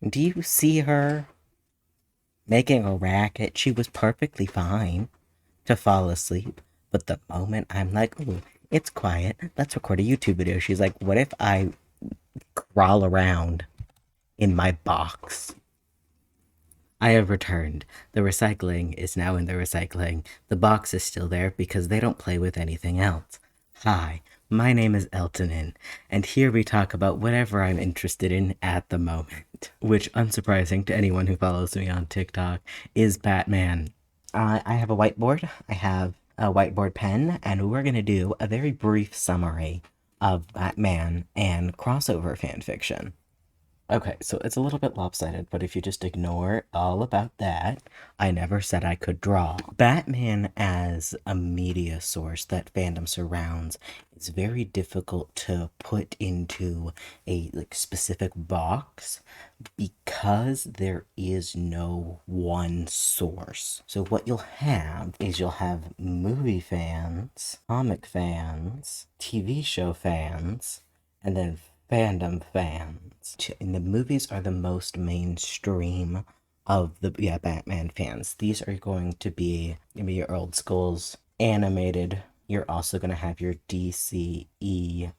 Do you see her making a racket? She was perfectly fine to fall asleep. But the moment I'm like, ooh, it's quiet, let's record a YouTube video, she's like, what if I crawl around in my box? I have returned. The recycling is now in the recycling. The box is still there because they don't play with anything else. Hi, my name is Eltonin, and here we talk about whatever I'm interested in at the moment. Which, unsurprising to anyone who follows me on TikTok, is Batman. I have a whiteboard, I have a whiteboard pen, and we're gonna do a very brief summary of Batman and crossover fanfiction. Okay, so it's a little bit lopsided, but if you just ignore all about that, I never said I could draw. Batman as a media source that fandom surrounds is very difficult to put into a specific box because there is no one source. So what you'll have is you'll have movie fans, comic fans, TV show fans, and then fandom fans. And the movies are the most mainstream of the Batman fans. These are going to be your old schools animated. You're also going to have your DCEU,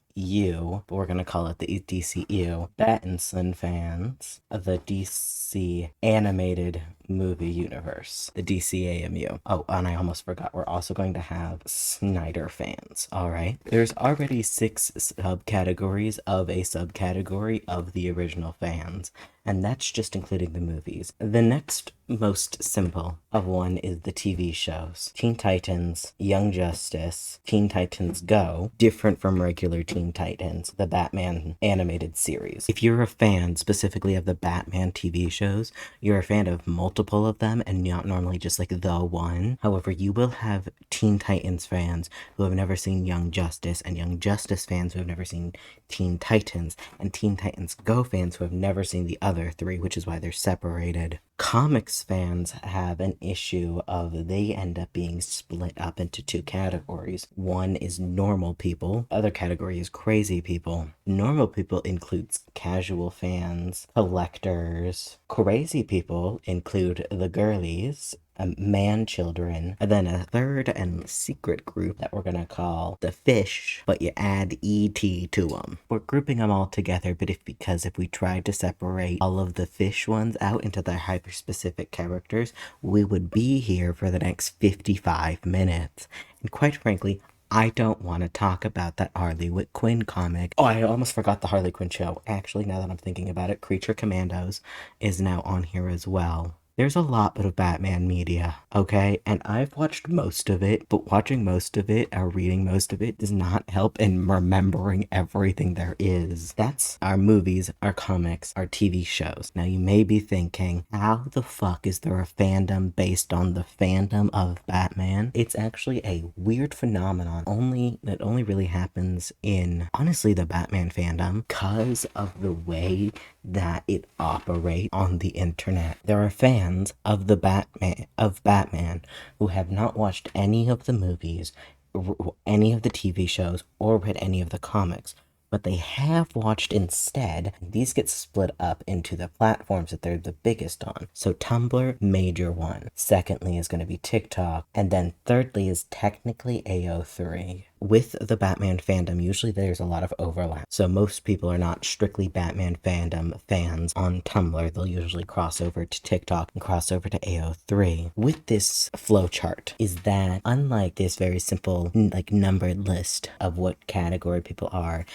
but we're going to call it the DCEU. Battinson fans of the DC animated movie universe, the DCAMU. Oh, and I almost forgot, we're also going to have Snyder fans, all right? There's already 6 subcategories of a subcategory of the original fans, and that's just including the movies. The next most simple of one is the TV shows. Teen Titans, Young Justice, Teen Titans Go, different from regular Teen Titans, the Batman animated series. If you're a fan specifically of the Batman TV shows, you're a fan of multiple of them and not normally just like the one. However, you will have Teen Titans fans who have never seen Young Justice, and Young Justice fans who have never seen Teen Titans, and Teen Titans Go fans who have never seen the other 3, which is why they're separated. Comics fans have an issue of they end up being split up into 2 categories. One is normal people, other category is crazy people. Normal people includes casual fans, collectors. Crazy people include the girlies, man children, and then a third and secret group that we're gonna call the fish, but you add ET to them. We're grouping them all together, but because if we tried to separate all of the fish ones out into their hyper-specific characters, we would be here for the next 55 minutes. And quite frankly, I don't want to talk about that Harley Quinn comic. Oh, I almost forgot the Harley Quinn show. Actually, now that I'm thinking about it, Creature Commandos is now on here as well. There's a lot of Batman media, okay? And I've watched most of it, but watching most of it or reading most of it does not help in remembering everything there is. That's our movies, our comics, our TV shows. Now you may be thinking, how the fuck is there a fandom based on the fandom of Batman? It's actually a weird phenomenon that only really happens in, honestly, the Batman fandom because of the way that it operates on the internet. There are fans of Batman who have not watched any of the movies, any of the TV shows, or read any of the comics, but they have watched instead. These get split up into the platforms that they're the biggest on. So Tumblr, major one. Secondly is going to be TikTok. And then thirdly is technically AO3. With the Batman fandom, usually there's a lot of overlap. So most people are not strictly Batman fandom fans on Tumblr. They'll usually cross over to TikTok and cross over to AO3. With this flowchart is that unlike this very simple numbered list of what category people are,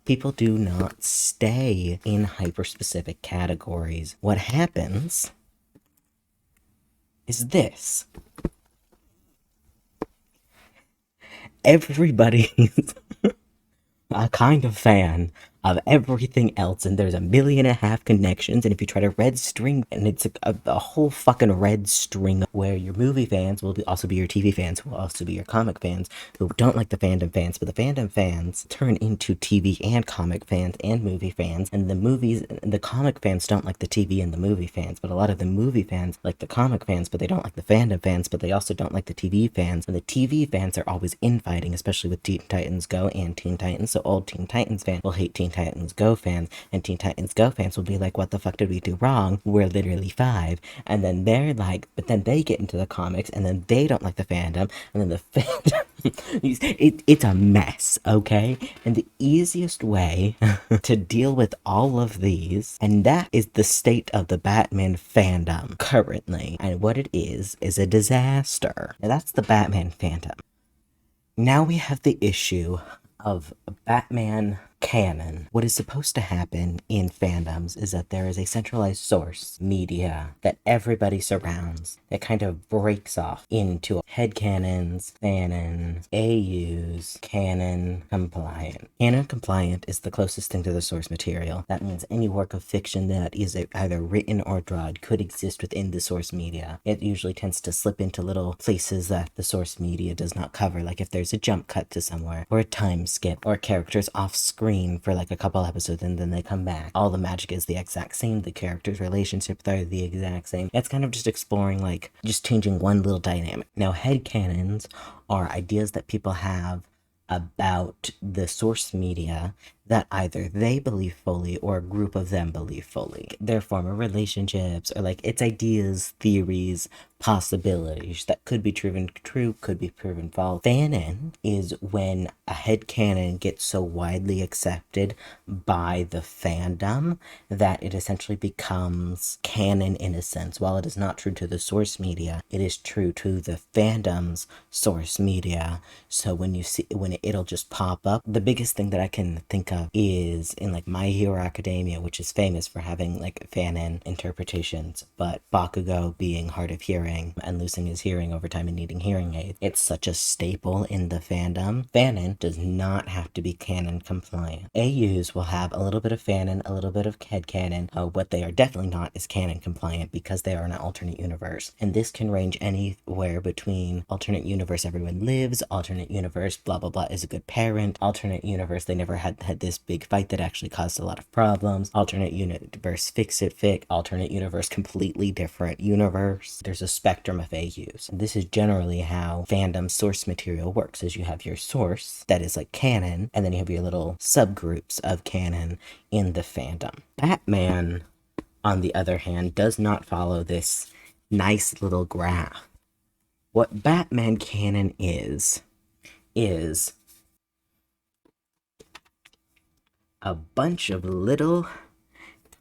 people do not stay in hyper-specific categories. What happens is this. Everybody's a kind of fan of everything else, and there's 1.5 million connections, and if you try to red string, and it's a whole fucking red string where your movie fans will also be your TV fans, who will also be your comic fans, who don't like the fandom fans, but the fandom fans turn into TV and comic fans and movie fans, and the comic fans don't like the TV and the movie fans, but a lot of the movie fans like the comic fans, but they don't like the fandom fans, but they also don't like the TV fans, and the TV fans are always infighting, especially with Teen Titans Go and Teen Titans, so old Teen Titans fans will hate Teen Titans Go fans, and Teen Titans Go fans will be like, what the fuck did we do wrong? We're literally 5. And then they're like, but then they get into the comics, and then they don't like the fandom, and then the fandom, it's a mess, okay? And the easiest way to deal with all of these, and that is the state of the Batman fandom currently. And what it is a disaster. And that's the Batman fandom. Now we have the issue of Batman canon. What is supposed to happen in fandoms is that there is a centralized source, media, that everybody surrounds, that kind of breaks off into headcanons, fanons, AUs, canon compliant. Canon compliant is the closest thing to the source material. That means any work of fiction that is either written or drawn could exist within the source media. It usually tends to slip into little places that the source media does not cover, like if there's a jump cut to somewhere, or a time skip, or characters off screen for like a couple episodes and then they come back. All the magic is the exact same. The characters' relationships are the exact same. It's kind of just exploring, like, just changing one little dynamic. Now, headcanons are ideas that people have about the source media that either they believe fully or a group of them believe fully. Their former relationships, or like it's ideas, theories, possibilities that could be proven true, could be proven false. Fanon is when a headcanon gets so widely accepted by the fandom that it essentially becomes canon in a sense. While it is not true to the source media, it is true to the fandom's source media. So when you see, it'll just pop up. The biggest thing that I can think of is in like My Hero Academia, which is famous for having like fanon interpretations, but Bakugo being hard of hearing and losing his hearing over time and needing hearing aids. It's such a staple in the fandom. Fanon does not have to be canon compliant. AUs will have a little bit of fanon, a little bit of headcanon. What they are definitely not is canon compliant because they are an alternate universe. And this can range anywhere between alternate universe everyone lives, alternate universe blah blah blah is a good parent, alternate universe they never had this big fight that actually caused a lot of problems, alternate universe fix it fic, alternate universe completely different universe. There's a spectrum of AUs. This is generally how fandom source material works, is you have your source that is like canon, and then you have your little subgroups of canon in the fandom. Batman, on the other hand, does not follow this nice little graph. What Batman canon is a bunch of little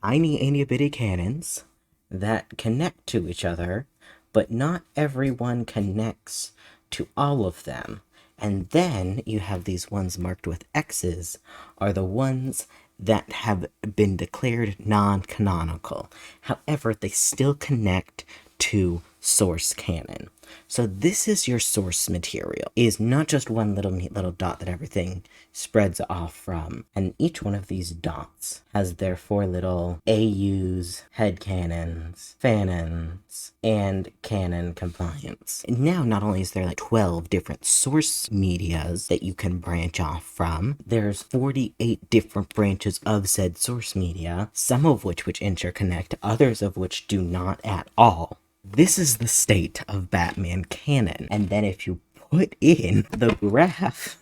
tiny itty bitty cannons that connect to each other, but not everyone connects to all of them. And then you have these ones marked with X's are the ones that have been declared non-canonical. However, they still connect to source canon. So this is your source material. It is not just one little neat little dot that everything spreads off from. And each one of these dots has their 4 little AUs, headcanons, fanons, and canon compliance. And now not only is there like 12 different source medias that you can branch off from, there's 48 different branches of said source media, some of which interconnect, others of which do not at all. This is the state of Batman canon. And then if you put in the graph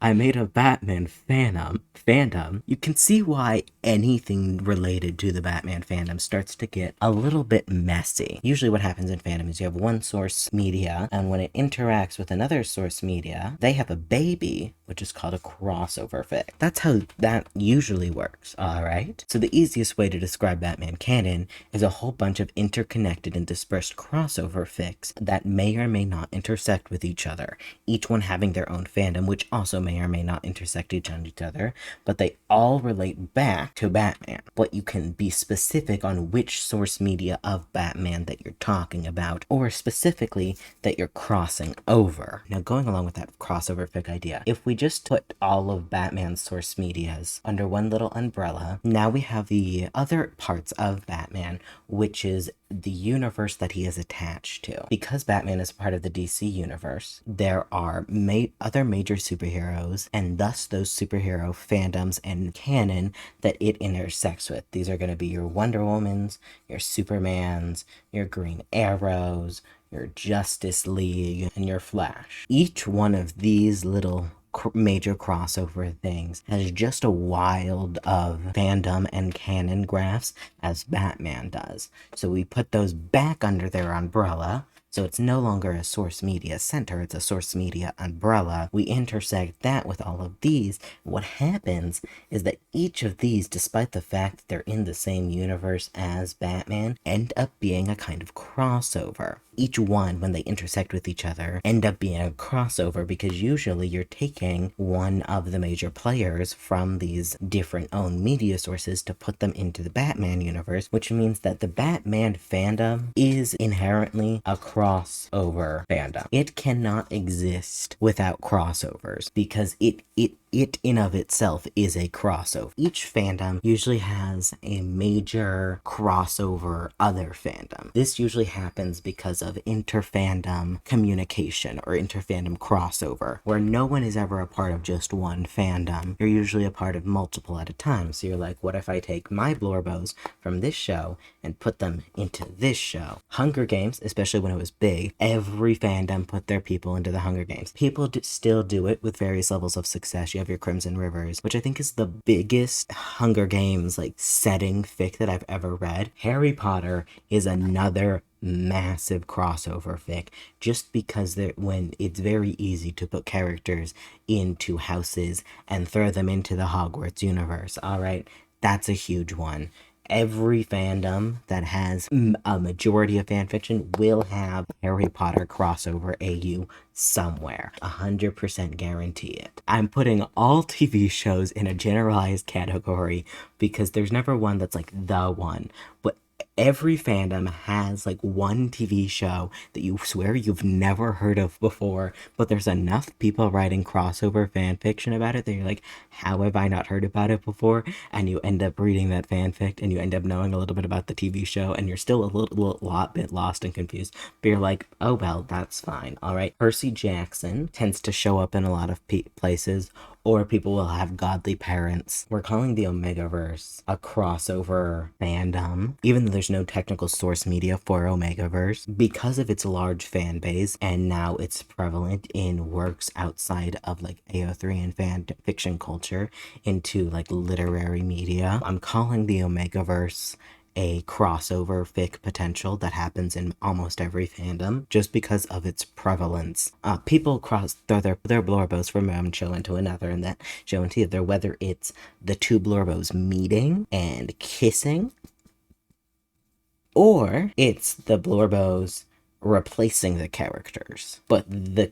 I made a Batman fandom, you can see why anything related to the Batman fandom starts to get a little bit messy. Usually what happens in fandom is you have one source media, and when it interacts with another source media, they have a baby, which is called a crossover fic. That's how that usually works, alright? So the easiest way to describe Batman canon is a whole bunch of interconnected and dispersed crossover fics that may or may not intersect with each other, each one having their own fandom, which also may or may not intersect each other, but they all relate back to Batman. But you can be specific on which source media of Batman that you're talking about, or specifically that you're crossing over. Now, going along with that crossover fic idea, if we just put all of Batman's source medias under one little umbrella, now we have the other parts of Batman, which is the universe that he is attached to. Because Batman is part of the DC universe, there are other major superheroes, and thus those superhero fandoms and canon that it intersects with. These are going to be your Wonder Womans, your Supermans, your Green Arrows, your Justice League, and your Flash. Each one of these little major crossover things has just a wild of fandom and canon graphs as Batman does. So we put those back under their umbrella. So it's no longer a source media center, it's a source media umbrella. We intersect that with all of these. What happens is that each of these, despite the fact that they're in the same universe as Batman, end up being a kind of crossover. Each one, when they intersect with each other, end up being a crossover because usually you're taking one of the major players from these different owned media sources to put them into the Batman universe, which means that the Batman fandom is inherently a crossover fandom. It cannot exist without crossovers because it in of itself is a crossover. Each fandom usually has a major crossover other fandom. This usually happens because of inter-fandom communication or inter-fandom crossover, where no one is ever a part of just one fandom. You're usually a part of multiple at a time. So you're like, what if I take my Blorbos from this show and put them into this show? Hunger Games, especially when it was big, every fandom put their people into the Hunger Games. People still do it with various levels of success. You have your Crimson Rivers, which I think is the biggest Hunger Games like setting fic that I've ever read. Harry Potter is another massive crossover fic just because when it's very easy to put characters into houses and throw them into the Hogwarts universe. All right, that's a huge one. Every fandom that has a majority of fanfiction will have Harry Potter crossover AU somewhere. 100% guarantee it. I'm putting all TV shows in a generalized category because there's never one that's like the one, but every fandom has like one TV show that you swear you've never heard of before, but there's enough people writing crossover fan fiction about it that you're like, how have I not heard about it before? And you end up reading that fanfic and you end up knowing a little bit about the TV show and you're still a bit lost and confused, but you're like, oh well, that's fine. All right. Percy Jackson tends to show up in a lot of places, or people will have godly parents. We're calling the Omegaverse a crossover fandom, even though there's no technical source media for Omegaverse, because of its large fan base, and now it's prevalent in works outside of like AO3 and fan fiction culture into like literary media. I'm calling the Omegaverse a crossover fic potential that happens in almost every fandom just because of its prevalence. People throw their Blorbos from one show into another and that show into the other, whether it's the two Blorbos meeting and kissing, or it's the Blorbos replacing the characters. But the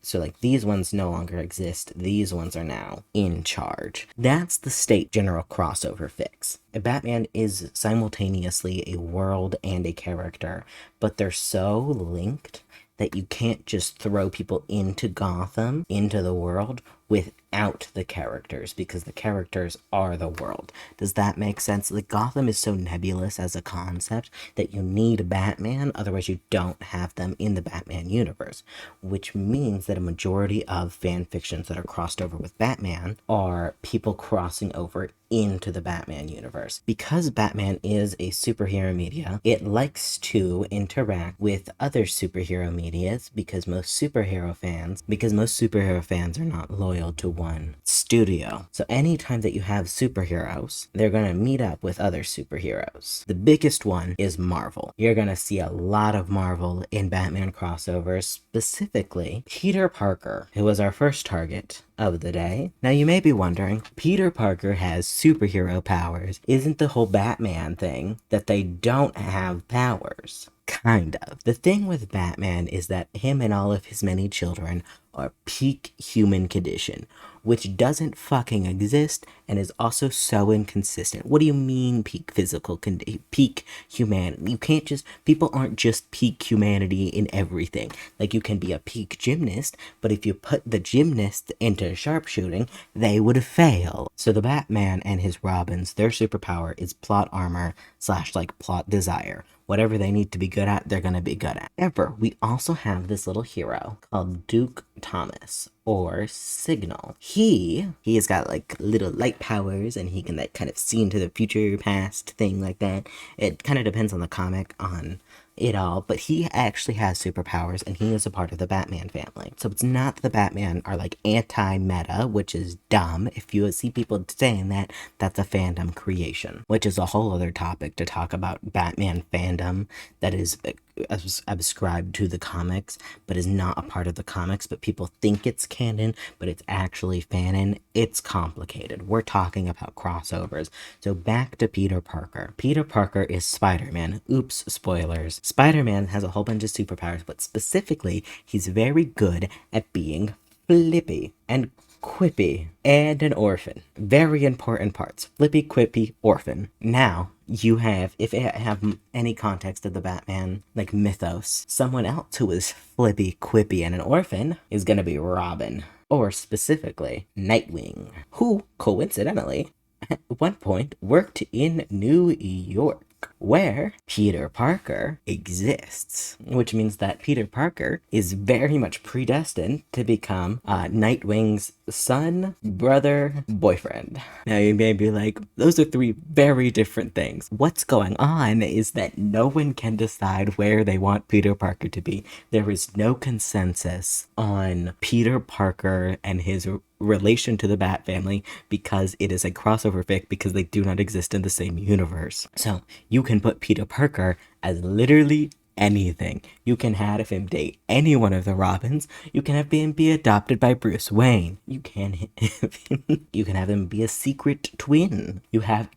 so like these ones no longer exist. These ones are now in charge. That's the state general crossover fix. Batman is simultaneously a world and a character, but they're so linked that you can't just throw people into Gotham, into the world, without the characters, because the characters are the world. Does that make sense? Like, Gotham is so nebulous as a concept that you need Batman, otherwise you don't have them in the Batman universe, which means that a majority of fan fictions that are crossed over with Batman are people crossing over into the Batman universe. Because Batman is a superhero media, it likes to interact with other superhero medias because most superhero fans are not loyal to one studio. So anytime that you have superheroes, they're gonna meet up with other superheroes. The biggest one is Marvel. You're gonna see a lot of Marvel in Batman crossovers, specifically Peter Parker, who was our first target of the day. Now you may be wondering, Peter Parker has superhero powers. Isn't the whole Batman thing that they don't have powers? Kind of. The thing with Batman is that him and all of his many children are peak human condition, which doesn't fucking exist and is also so inconsistent. What do you mean peak peak humanity? You can't just, people aren't just peak humanity in everything. Like, you can be a peak gymnast, but if you put the gymnast into sharpshooting, they would fail. So the Batman and his Robins, their superpower is plot armor / like plot desire. Whatever they need to be good at, they're gonna be good at. However, we also have this little hero called Duke Thomas, or Signal. He has got like little light powers, and he can like kind of see into the future, past thing like that. It kind of depends on the comic on it all, but he actually has superpowers and he is a part of the Batman family. So it's not that the Batman are like anti-meta, which is dumb. If you see people saying that, that's a fandom creation, which is a whole other topic to talk about Batman fandom that is ascribed to the comics, but is not a part of the comics, but people think it's canon, but it's actually fanon. It's complicated. We're talking about crossovers. So back to Peter Parker. Peter Parker is Spider-Man. Oops, spoilers. Spider-Man has a whole bunch of superpowers, but specifically, he's very good at being flippy and quippy and an orphan. Very important parts. Flippy, quippy, orphan. Now, you have, if it have any context of the Batman, like mythos, someone else who is flippy, quippy, and an orphan is gonna be Robin. Or specifically, Nightwing, who, coincidentally, at one point worked in New York, where Peter Parker exists, which means that Peter Parker is very much predestined to become Nightwing's son, brother, boyfriend. Now you may be like, those are three very different things. What's going on is that no one can decide where they want Peter Parker to be. There is no consensus on Peter Parker and his relation to the Bat family because it is a crossover fic because they do not exist in the same universe. So you can put Peter Parker as literally anything. You can have him date any one of the Robins. You can have him be adopted by Bruce Wayne. You can have him be a secret twin.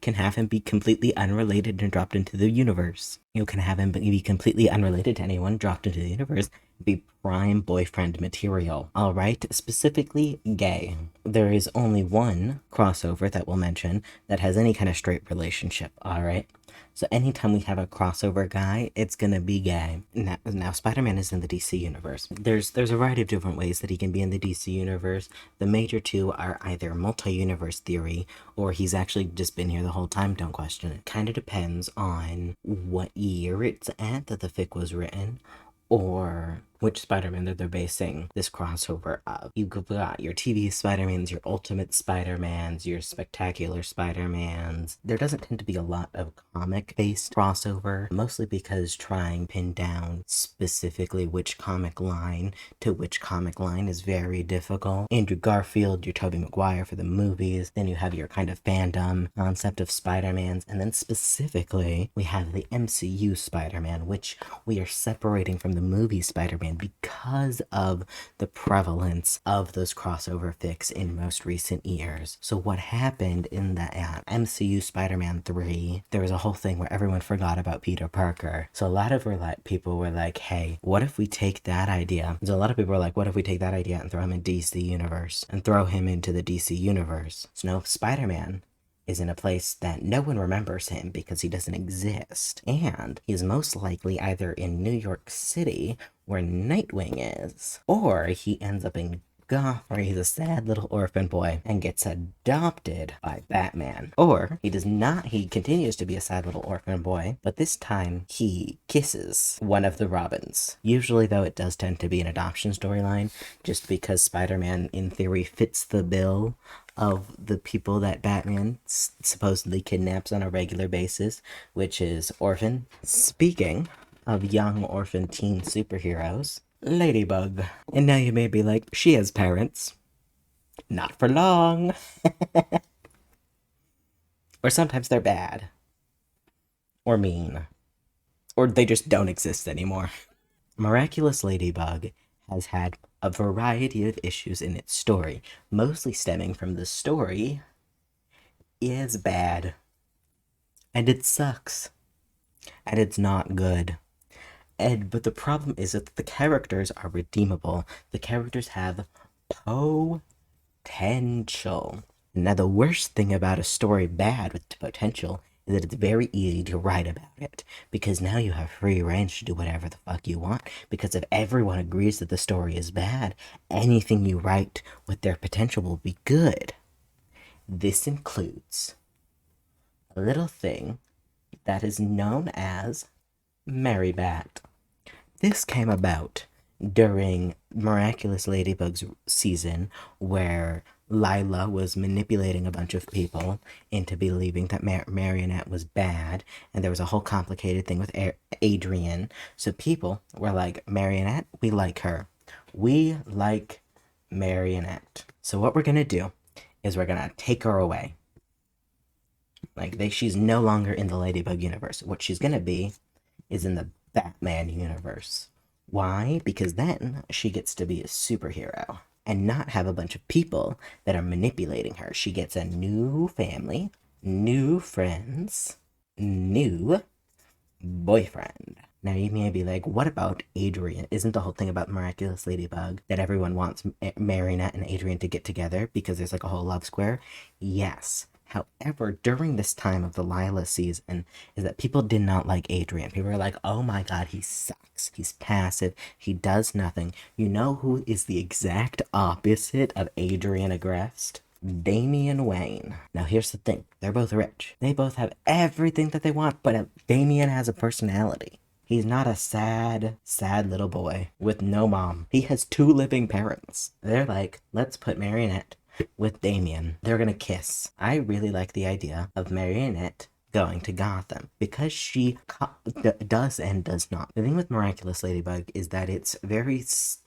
Can have him be completely unrelated and dropped into the universe. You can have him be completely unrelated to anyone, dropped into the universe, be prime boyfriend material. Alright, specifically gay. There is only one crossover that we'll mention that has any kind of straight relationship, alright? So anytime we have a crossover guy, it's gonna be gay. Now Spider-Man is in the DC universe. There's a variety of different ways that he can be in the DC universe. The major two are either multi-universe theory, or he's actually just been here the whole time, don't question it. Kinda depends on what year it's at that the fic was written, or which Spider-Man that they're basing this crossover of. You've got your TV Spider-Mans, your Ultimate Spider-Mans, your Spectacular Spider-Mans. There doesn't tend to be a lot of comic-based crossover, mostly because trying to pin down specifically which comic line to which comic line is very difficult. Andrew Garfield, your Tobey Maguire for the movies, then you have your kind of fandom concept of Spider-Mans, and then specifically, we have the MCU Spider-Man, which we are separating from the movie Spider-Man because of the prevalence of those crossover fics in most recent years. So what happened in the MCU Spider-Man 3, there was a whole thing where everyone forgot about Peter Parker. So a lot of people were like, hey, what if we take that idea? So a lot of people were like, what if we take that idea and throw him in DC universe and throw him into the DC universe? So now Spider-Man is in a place that no one remembers him because he doesn't exist. And he's most likely either in New York City, where Nightwing is, or he ends up in Goth, where he's a sad little orphan boy and gets adopted by Batman. Or he does not, he continues to be a sad little orphan boy, but this time he kisses one of the Robins. Usually, though, it does tend to be an adoption storyline, just because Spider-Man, in theory, fits the bill of the people that Batman supposedly kidnaps on a regular basis, which is orphan. Speaking of young orphan teen superheroes, Ladybug. And now you may be like, she has parents. Not for long. Or sometimes they're bad. Or mean. Or they just don't exist anymore. Miraculous Ladybug has had a variety of issues in its story, mostly stemming from the story is bad. And it sucks. And it's not good. But the problem is that the characters are redeemable. The characters have potential. Now, the worst thing about a story bad with potential is that it's very easy to write about it, because now you have free range to do whatever the fuck you want, because if everyone agrees that the story is bad, anything you write with their potential will be good. This includes a little thing that is known as Mary Bat. This came about during Miraculous Ladybug's season, where Lila was manipulating a bunch of people into believing that Marionette was bad, and there was a whole complicated thing with Adrian. So people were like, Marionette, we like her. We like Marionette. So what we're gonna do is we're gonna take her away. She's no longer in the Ladybug universe. What she's gonna be is in the Batman universe. Why? Because then she gets to be a superhero and not have a bunch of people that are manipulating her. She gets a new family, new friends, new boyfriend. Now you may be like, what about Adrian? Isn't the whole thing about Miraculous Ladybug that everyone wants Marionette and Adrian to get together because there's like a whole love square? Yes. However, during this time of the Lila season, is that people did not like Adrian. People were like, oh my god, he sucks. He's passive. He does nothing. You know who is the exact opposite of Adrian Agreste? Damian Wayne. Now here's the thing. They're both rich. They both have everything that they want, but Damian has a personality. He's not a sad, sad little boy with no mom. He has two living parents. They're like, let's put Marionette with Damian. They're gonna kiss. I really like the idea of Marionette going to Gotham because she does and does not. The thing with Miraculous Ladybug is that it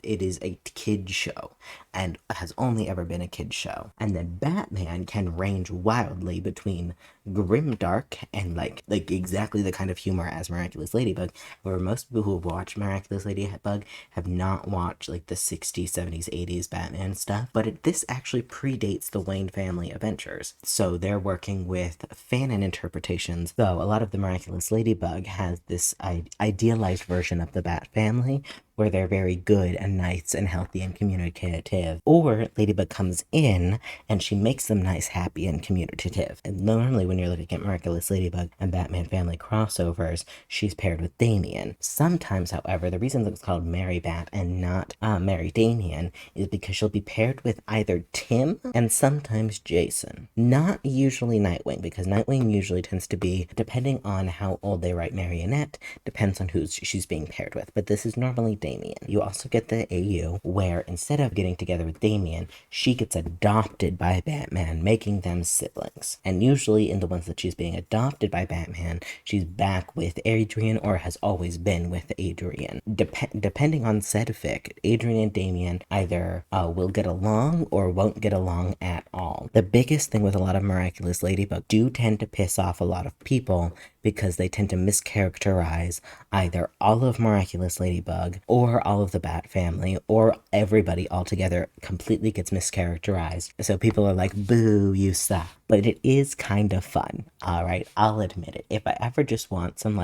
is a kid show and has only ever been a kid show. And then Batman can range wildly between grimdark and like exactly the kind of humor as Miraculous Ladybug, where most people who have watched Miraculous Ladybug have not watched like the 60s, 70s, 80s Batman stuff. But this actually predates the Wayne family adventures. So they're working with fan and interpretations. So a lot of the Miraculous Ladybug has this idealized version of the Bat family where they're very good and nice and healthy and communicative. Or Ladybug comes in and she makes them nice, happy, and communicative. And normally when you're looking at Miraculous Ladybug and Batman family crossovers, she's paired with Damian. Sometimes, however, the reason that it's called Mary Bat and not Mary Damian is because she'll be paired with either Tim and sometimes Jason. Not usually Nightwing, because Nightwing usually tends to be, depending on how old they write Marionette, depends on who she's being paired with. But this is normally Damian. You also get the AU, where instead of getting together with Damian, she gets adopted by Batman, making them siblings. And usually in the ones that she's being adopted by Batman, she's back with Adrian or has always been with Adrian. Depending on said fic, Adrian and Damian either will get along or won't get along at all. The biggest thing with a lot of Miraculous Ladybug do tend to piss off a lot of people because they tend to mischaracterize either all of Miraculous Ladybug or all of the Bat family or everybody altogether completely gets mischaracterized. So people are like, boo, you suck. But it is kind of fun, alright? I'll admit it. If I ever just want some,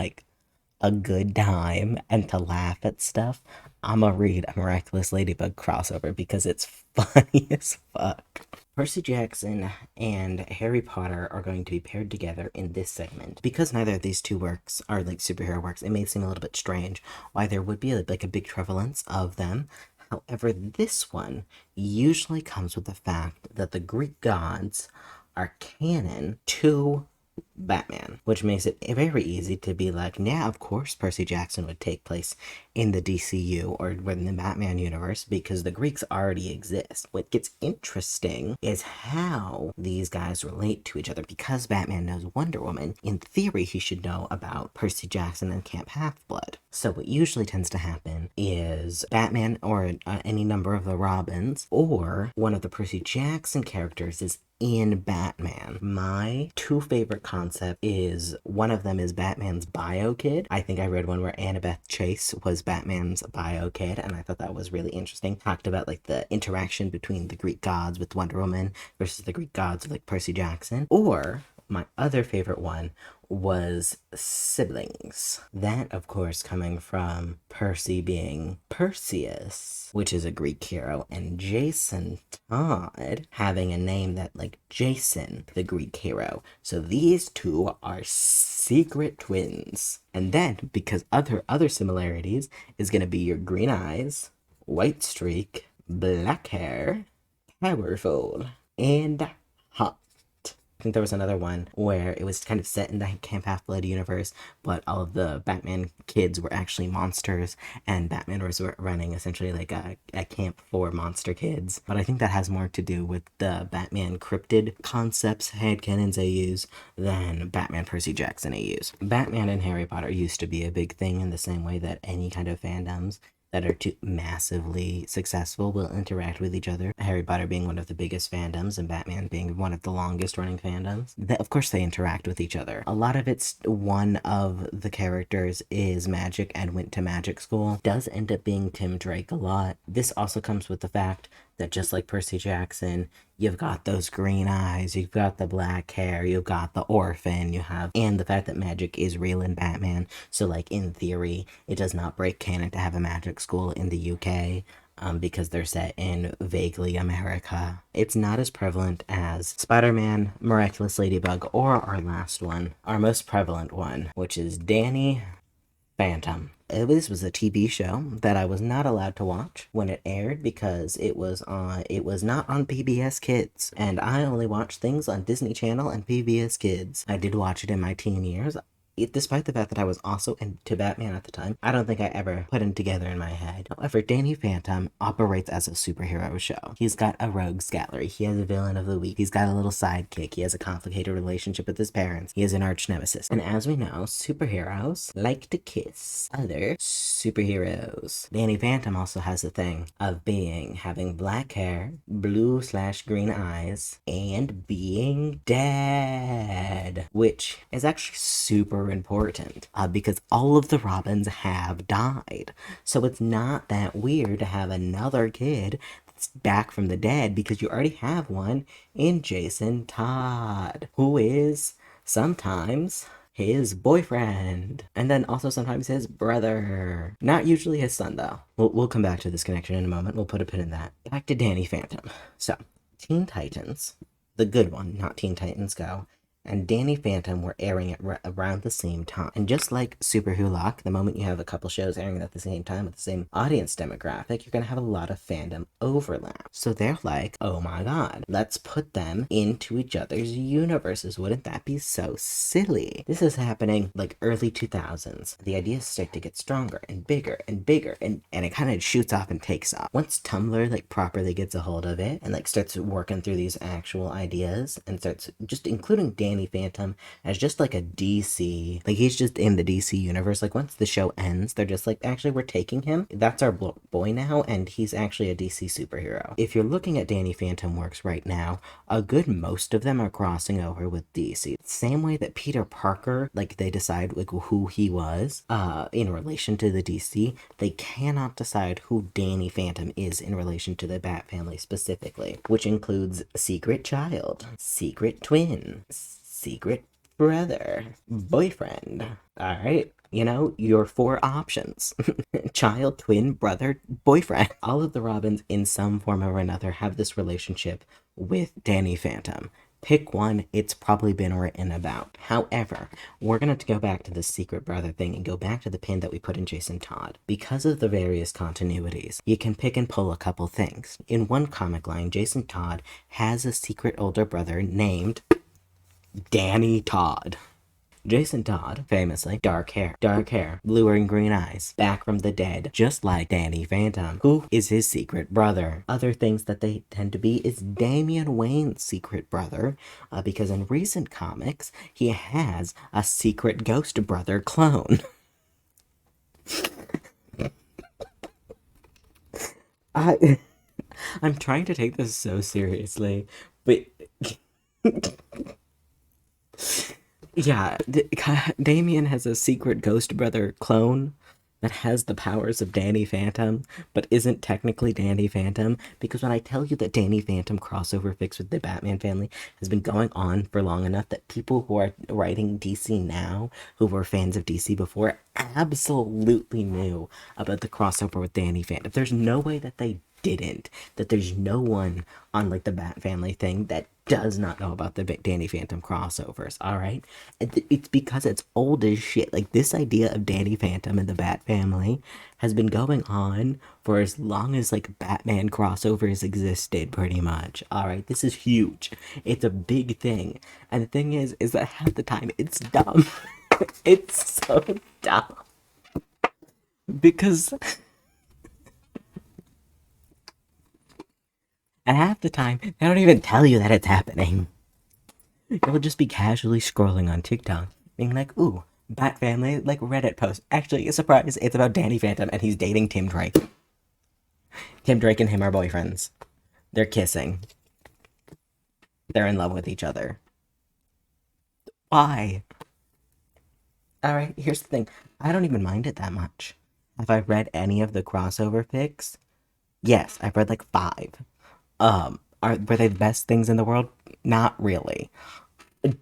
a good time and to laugh at stuff, I'ma read a Miraculous Ladybug crossover because it's funny as fuck. Percy Jackson and Harry Potter are going to be paired together in this segment. Because neither of these two works are superhero works, it may seem a little bit strange why there would be a big prevalence of them. However, this one usually comes with the fact that the Greek gods are canon to Batman, which makes it very easy to be like, yeah, of course Percy Jackson would take place in the DCU or within the Batman universe because the Greeks already exist. What gets interesting is how these guys relate to each other. Because Batman knows Wonder Woman, in theory he should know about Percy Jackson and Camp Half-Blood. So what usually tends to happen is Batman or any number of the Robins or one of the Percy Jackson characters is in Batman. My two favorite concepts is, one of them is Batman's bio kid. I think I read one where Annabeth Chase was Batman's bio kid, and I thought that was really interesting. Talked about the interaction between the Greek gods with Wonder Woman versus the Greek gods with Percy Jackson. Or my other favorite one was siblings. That, of course, coming from Percy being Perseus, which is a Greek hero, and Jason Todd having a name that Jason, the Greek hero. So these two are secret twins. And then, because other similarities is going to be your green eyes, white streak, black hair, powerful, and hot. think there was another one where it was kind of set in the Camp Half-Blood universe, but all of the Batman kids were actually monsters, and Batman was running essentially like a camp for monster kids. But I think that has more to do with the Batman cryptid concepts, headcanons they use, than Batman Percy Jackson AUs. Batman and Harry Potter used to be a big thing in the same way that any kind of fandoms that are too massively successful will interact with each other. Harry Potter being one of the biggest fandoms and Batman being one of the longest running fandoms. Of course they interact with each other. A lot of it's one of the characters is magic and went to magic school. Does end up being Tim Drake a lot. This also comes with the fact that just like Percy Jackson, you've got those green eyes, you've got the black hair, you've got the orphan, and the fact that magic is real in Batman. So, like, in theory, it does not break canon to have a magic school in the UK. Because they're set in vaguely America. It's not as prevalent as Spider-Man, Miraculous Ladybug, or our last one, our most prevalent one, which is Danny Phantom. This was a TV show that I was not allowed to watch when it aired because it was not on PBS Kids, and I only watched things on Disney Channel and PBS Kids. I did watch it in my teen years. Despite the fact that I was also into Batman at the time, I don't think I ever put him together in my head. However, Danny Phantom operates as a superhero show. He's got a rogues gallery. He has a villain of the week. He's got a little sidekick. He has a complicated relationship with his parents. He is an arch nemesis. And as we know, superheroes like to kiss other superheroes. Danny Phantom also has the thing of having black hair, blue/green eyes, and being dead, which is actually super important because all of the Robins have died. So it's not that weird to have another kid that's back from the dead because you already have one in Jason Todd, who is sometimes his boyfriend, and then also sometimes his brother. Not usually his son, though. We'll come back to this connection in a moment. We'll put a pin in that. Back to Danny Phantom. So, Teen Titans, the good one, not Teen Titans Go, and Danny Phantom were airing at around the same time. And just like Super Hulock, the moment you have a couple shows airing at the same time with the same audience demographic, you're going to have a lot of fandom overlap. So they're like, oh my god, let's put them into each other's universes. Wouldn't that be so silly? This is happening like early 2000s. The ideas start to get stronger and bigger and bigger, and it kind of shoots off and takes off. Once Tumblr like properly gets a hold of it and like starts working through these actual ideas and starts just including Danny Phantom as just like a DC, like he's just in the DC universe. Like once the show ends, they're just like, actually we're taking him, that's our boy now, and he's actually a DC superhero. If you're looking at Danny Phantom works right now, a good most of them are crossing over with DC. Same way that Peter Parker, like they decide like who he was in relation to the DC, they cannot decide who Danny Phantom is in relation to the Bat family specifically, which includes secret child, secret twin, secret brother, boyfriend. All right, your 4 options. Child, twin, brother, boyfriend. All of the Robins in some form or another have this relationship with Danny Phantom. Pick one, it's probably been written about. However, we're going to go back to the secret brother thing and go back to the pin that we put in Jason Todd. Because of the various continuities, you can pick and pull a couple things. In one comic line, Jason Todd has a secret older brother named Danny Todd. Jason Todd, famously, dark hair, blue and green eyes, back from the dead, just like Danny Phantom, who is his secret brother. Other things that they tend to be is Damian Wayne's secret brother, because in recent comics, he has a secret ghost brother clone. I'm trying to take this so seriously, but yeah, Damien has a secret ghost brother clone that has the powers of Danny Phantom, but isn't technically Danny Phantom, because when I tell you that Danny Phantom crossover fix with the Batman family has been going on for long enough that people who are writing DC now, who were fans of DC before, absolutely knew about the crossover with Danny Phantom. There's no way that they didn't. That there's no one on like the Bat Family thing that does not know about the Danny Phantom crossovers, all right? It's because it's old as shit. Like, this idea of Danny Phantom and the Bat Family has been going on for as long as like Batman crossovers existed, pretty much. All right, this is huge. It's a big thing, and the thing is that half the time it's dumb. It's so dumb because and half the time they don't even tell you that it's happening. You'll just be casually scrolling on TikTok, being like, "Ooh, Bat Family," like Reddit post. Actually, a surprise! It's about Danny Phantom and he's dating Tim Drake. Tim Drake and him are boyfriends. They're kissing. They're in love with each other. Why? Alright, here's the thing. I don't even mind it that much. Have I read any of the crossover fics? Yes, I've read like 5. Were they the best things in the world? Not really.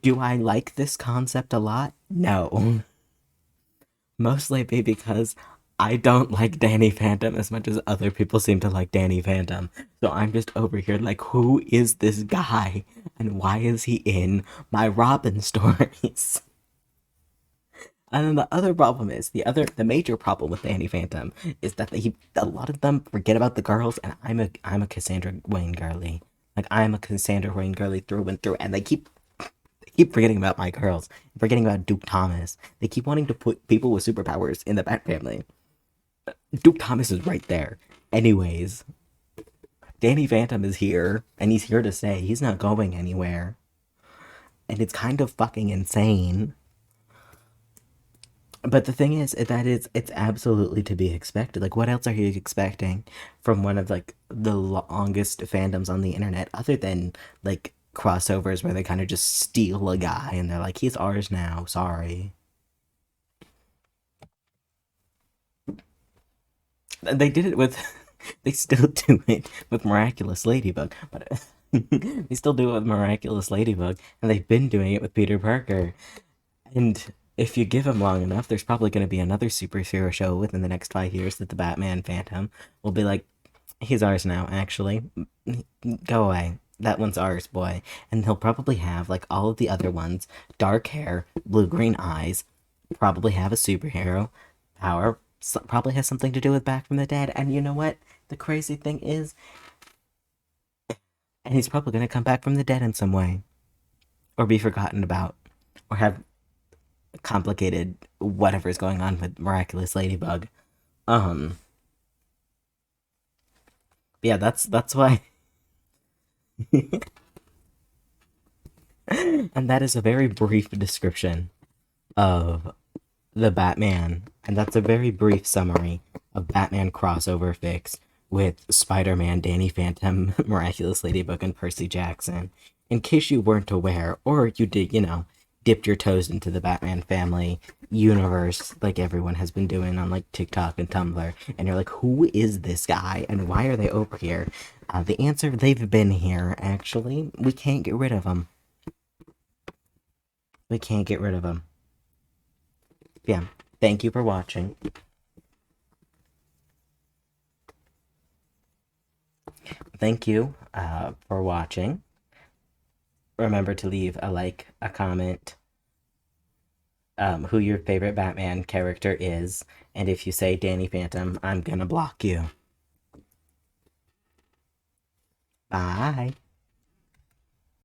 Do I like this concept a lot? No. Mostly because I don't like Danny Phantom as much as other people seem to like Danny Phantom. So I'm just over here like, who is this guy? And why is he in my Robin stories? And then the other problem is the major problem with Danny Phantom is that a lot of them forget about the girls, and I'm a Cassandra Wayne girly. Like, I'm a Cassandra Wayne girly through and through, and they keep forgetting about my girls, forgetting about Duke Thomas. They keep wanting to put people with superpowers in the Bat Family. Duke Thomas is right there. Anyways, Danny Phantom is here, and he's here to stay. He's not going anywhere. And it's kind of fucking insane. But the thing is that it's absolutely to be expected. Like, what else are you expecting from one of like the longest fandoms on the internet, other than like crossovers where they kind of just steal a guy and they're like, he's ours now. Sorry. They did it with. They still do it with Miraculous Ladybug, but they still do it with Miraculous Ladybug, and they've been doing it with Peter Parker. And if you give him long enough, there's probably going to be another superhero show within the next 5 years that the Batman Phantom will be like, he's ours now, actually. Go away. That one's ours, boy. And he'll probably have, like all of the other ones, dark hair, blue green eyes, probably have a superhero power, probably has something to do with Back from the Dead. And you know what? The crazy thing is, and he's probably going to come back from the dead in some way, or be forgotten about, or have complicated whatever's going on with Miraculous Ladybug. Um, yeah, that's why. And that is a very brief description of the Batman, and that's a very brief summary of Batman crossover fics with Spider-Man, Danny Phantom, Miraculous Ladybug, and Percy Jackson. In case you weren't aware, or you did, dipped your toes into the Batman family universe like everyone has been doing on like TikTok and Tumblr, and you're like, who is this guy and why are they over here? The answer, they've been here, actually. We can't get rid of them. We can't get rid of them. Yeah, thank you for watching. Thank you for watching. Remember to leave a like, a comment, who your favorite Batman character is, and if you say Danny Phantom, I'm gonna block you. Bye.